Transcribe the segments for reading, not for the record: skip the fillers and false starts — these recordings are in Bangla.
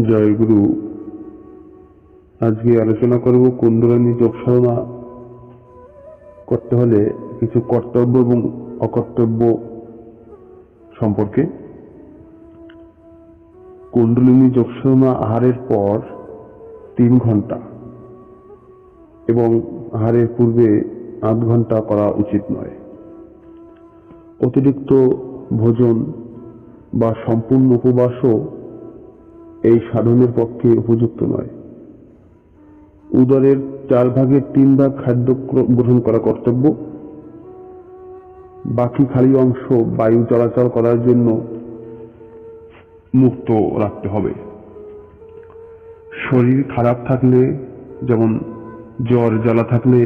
জয় গুরু। আজকে আলোচনা করব কুণ্ডলিনী যোগ সাধনা করতে হলে কিছু কর্তব্য এবং অকর্তব্য সম্পর্কে। কুণ্ডলিনী যোগ সাধনা আহারের পর 3 ঘন্টা এবং আহারের পূর্বে 8 ঘন্টা করা উচিত নয়। অতিরিক্ত ভোজন বা সম্পূর্ণ উপবাসও এই সাধনের পক্ষে উপযুক্ত নয়। উদরের 4 ভাগের 3 ভাগ খাদ্য গ্রহণ করা কর্তব্য, বাকি খালি অংশ বায়ু চলাচল করার জন্য মুক্ত রাখতে হবে। শরীর খারাপ থাকলে, যেমন জ্বর জ্বালা থাকলে,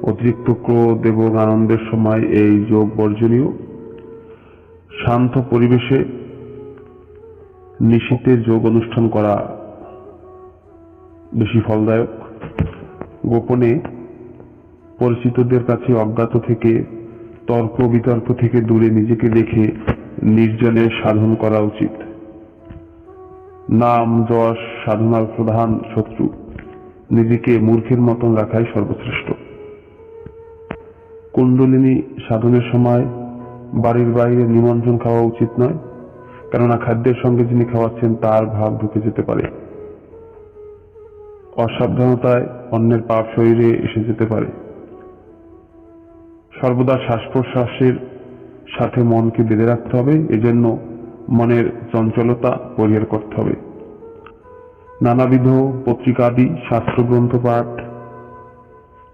অতিরিক্ত ক্রোধ এবং আনন্দের সময় এই যোগ বর্জনীয়। শান্ত পরিবেশে নিশীথে যোগ অনুষ্ঠান করা বেশি ফলদায়ক। গোপনে পরিচিতদের কাছে অজ্ঞাত থেকে, তর্ক বিতর্ক থেকে দূরে নিজেকে রেখে নির্জনে সাধন করা উচিত। নাম যশ সাধনার প্রধান শত্রু, নিজেকে মূর্খের মতন রাখাই সর্বশ্রেষ্ঠ। কুণ্ডলিনী সাধনের সময় বাড়ির বাইরে নিমন্ত্রণ খাওয়া উচিত নয়, কেননা খাদ্যের সঙ্গে যিনি খাওয়াচ্ছেন তার ভাব ঢুকে যেতে পারে। অসাবধানতায় অন্যের পাপ শরীরে এসে যেতে পারে। সর্বদা শ্বাস প্রশ্বাসের সাথে মনকে বেঁধে রাখতে হবে, এজন্য মনের চঞ্চলতা পরিহার করতে হবে। নানাবিধ পত্রিকাদি শাস্ত্রগ্রন্থ পাঠ,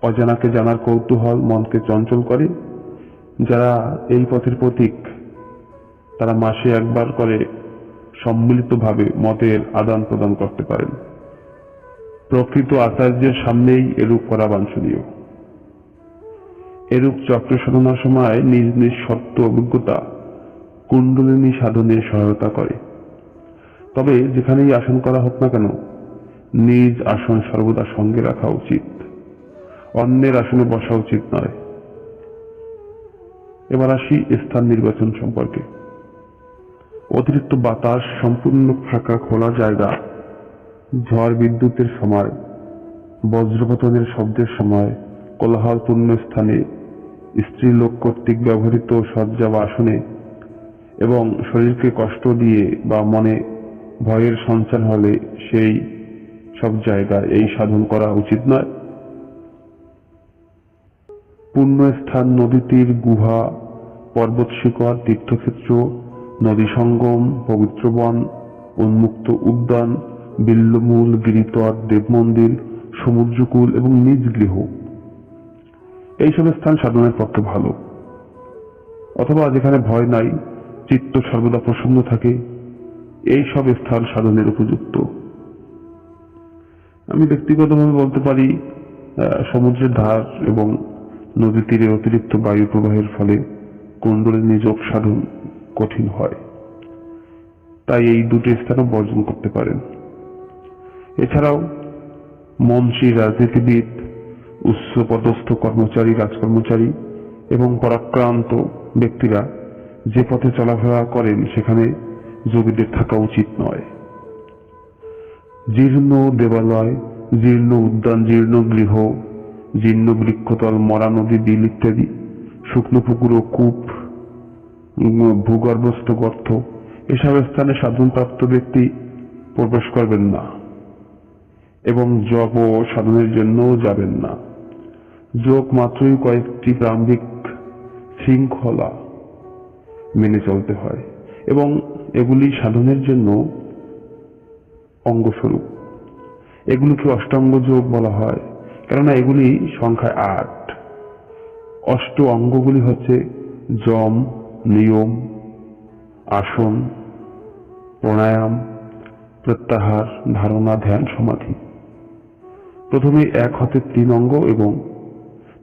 অজানাকে জানার কৌতূহল মনকে চঞ্চল করে। যারা এই পথের পথিক তারা মাসে একবার করে সম্মিলিতভাবে মতের আদান প্রদান করতে পারেন। প্রকৃত আচার্যের সামনেই এরূপ করা বাঞ্ছনীয়। এরূপ চক্র সাধনার সময় নিজ নিজ সত্য অভিজ্ঞতা কুণ্ডলিনী সাধনে সহায়তা করে। তবে যেখানেই আসন করা হোক না কেন, নিজ আসন সর্বদা সঙ্গে রাখা উচিত, অন্যের আসনে বসা উচিত নয়। এবার আসি স্থান নির্বাচন সম্পর্কে। অতিরিক্ত বাতাস, সম্পূর্ণ ফাঁকা খোলা জায়গা, ঝড় বিদ্যুতের সময়, বজ্রপতনের শব্দের সময়, কোলাহলপূর্ণ স্থানে, স্ত্রীলোক কর্তৃক ব্যবহৃত শয্যা বা আসনে এবং শরীরকে কষ্ট দিয়ে বা মনে ভয়ের সঞ্চার হলে সেই সব জায়গায় এই সাধন করা উচিত নয়। পূর্ণ স্থান নদী তীর, গুহা, পর্বত শিখর, তীর্থক্ষেত্র, নদী সঙ্গম, পবিত্র বন, উন্মুক্ত উদ্যান, বিল্বমূল, গিরিতট, দেবমন্দির, সমুদ্রকূল এবং নিজ গৃহ, এইসব স্থান সাধনের পক্ষে ভালো। অথবা যেখানে ভয় নাই, চিত্ত সর্বদা প্রসন্ন থাকে, এই সব স্থান সাধনের উপযুক্ত। আমি ব্যক্তিগতভাবে বলতে পারি, সমুদ্রের ধার এবং নদী তীরে অতিরিক্ত বায়ু প্রবাহের ফলে কুণ্ডলিনী যোগ সাধন কঠিন হয়, তাই এই দুটি স্থানও বর্জন করতে পারেন। এছাড়াও মন্ত্রী, রাজনীতিবিদ, উচ্চপদস্থ কর্মচারী, রাজকর্মচারী এবং পরাক্রান্ত ব্যক্তিরা যে পথে চলাফেরা করেন সেখানে যোগীদের থাকা উচিত নয়। জীর্ণ দেবালয়, জীর্ণ উদ্যান, জীর্ণ গৃহ, জীর্ণ বৃক্ষতল, মরা নদী, বিল ইত্যাদি, শুকনো পুকুর ও কূপ, ভূগর্ভস্থ গর্ত, এসব স্থানে সাধনপ্রাপ্ত ব্যক্তি প্রবেশ করবেন না এবং জপ ও সাধনের জন্যও যাবেন না। যোগ মাত্রই কয়েকটি প্রারম্ভিক শৃঙ্খলা মেনে চলতে হয় এবং এগুলি সাধনের জন্য অঙ্গস্বরূপ। এগুলিকে অষ্টাঙ্গ যোগ বলা হয়, কেননা এগুলি সংখ্যায় 8। অষ্ট অঙ্গগুলি হচ্ছে যম, নিয়ম, আসন, প্রাণায়াম, প্রত্যাহার, ধারণা, ধ্যান, সমাধি। প্রথমে 1 হতে 3 অঙ্গ এবং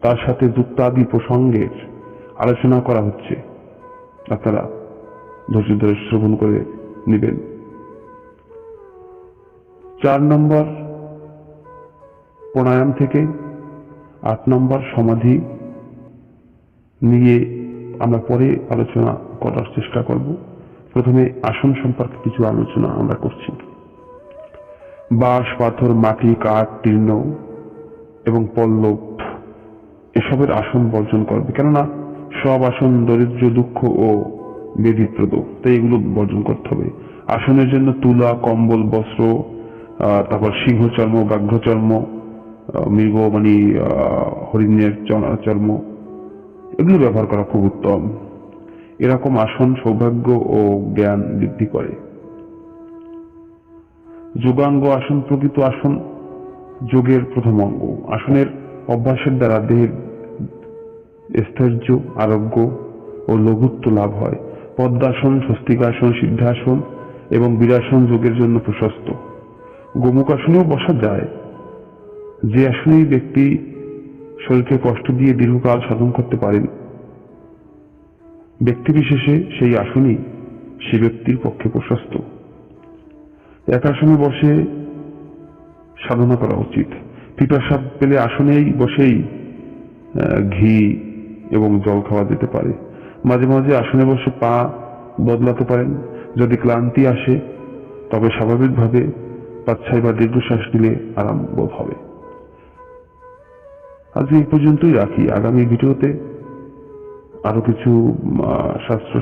তার সাথে যুক্তাদি প্রসঙ্গের আলোচনা করা হচ্ছে, আপনারা ধৈর্য ধরে শ্রবণ করে নেবেন। 4 নম্বর প্রাণায়াম থেকে 8 নম্বর সমাধি নিয়ে আমরা পরে আলোচনা করার চেষ্টা করব। প্রথমে আসন সম্পর্কে কিছু আলোচনা আমরা করছি। বাঁশ, পাথর, মাটি, কাঠ, তৃণ এবং পল্লব এসবের আসন বর্জন করবে, কেননা সব আসন দরিদ্র, দুঃখ ও ব্যাধিপ্রদ, তাই এগুলো বর্জন করতে হবে। আসনের জন্য তুলা, কম্বল, বস্ত্র, তারপর সিংহ চর্ম, ব্যাঘ্র চর্ম, মৃগ মানে হরিণের চর্ম, এগুলো ব্যবহার করা খুব উত্তম। এরকম আসন সৌভাগ্য ও জ্ঞান বৃদ্ধি করে। যোগাঙ্গ আসন প্রকৃত আসন যোগের প্রথম অঙ্গ। আসনের অভ্যাসের দ্বারা দেহের স্থৈর্য, আরোগ্য ও লঘুত্ব লাভ হয়। পদ্মাসন, স্বস্তিকাসন, সিদ্ধাসন এবং বীরাসন যোগের জন্য প্রশস্ত। গোমুখাসনেও বসা যায়, যে আসনেই ব্যক্তি শরীরকে কষ্ট দিয়ে দীর্ঘকাল সাধন করতে পারেন, ব্যক্তিবিশেষে সেই আসনই সে ব্যক্তির পক্ষে প্রশস্ত। এক আসনে বসে সাধনা করা উচিত। পিপাসা পেলে আসনেই বসেই ঘি এবং জল খাওয়া যেতে পারে। মাঝে মাঝে আসনে বসে পা বদলাতে পারেন। যদি ক্লান্তি আসে তবে স্বাভাবিকভাবে পাচ্ছাই বা দীর্ঘশ্বাস নিলে আরাম বোধ হবে। আজ এই পর্যন্তই রাখি। আগামী ভিডিওতে আরো কিছু শাস্ত্র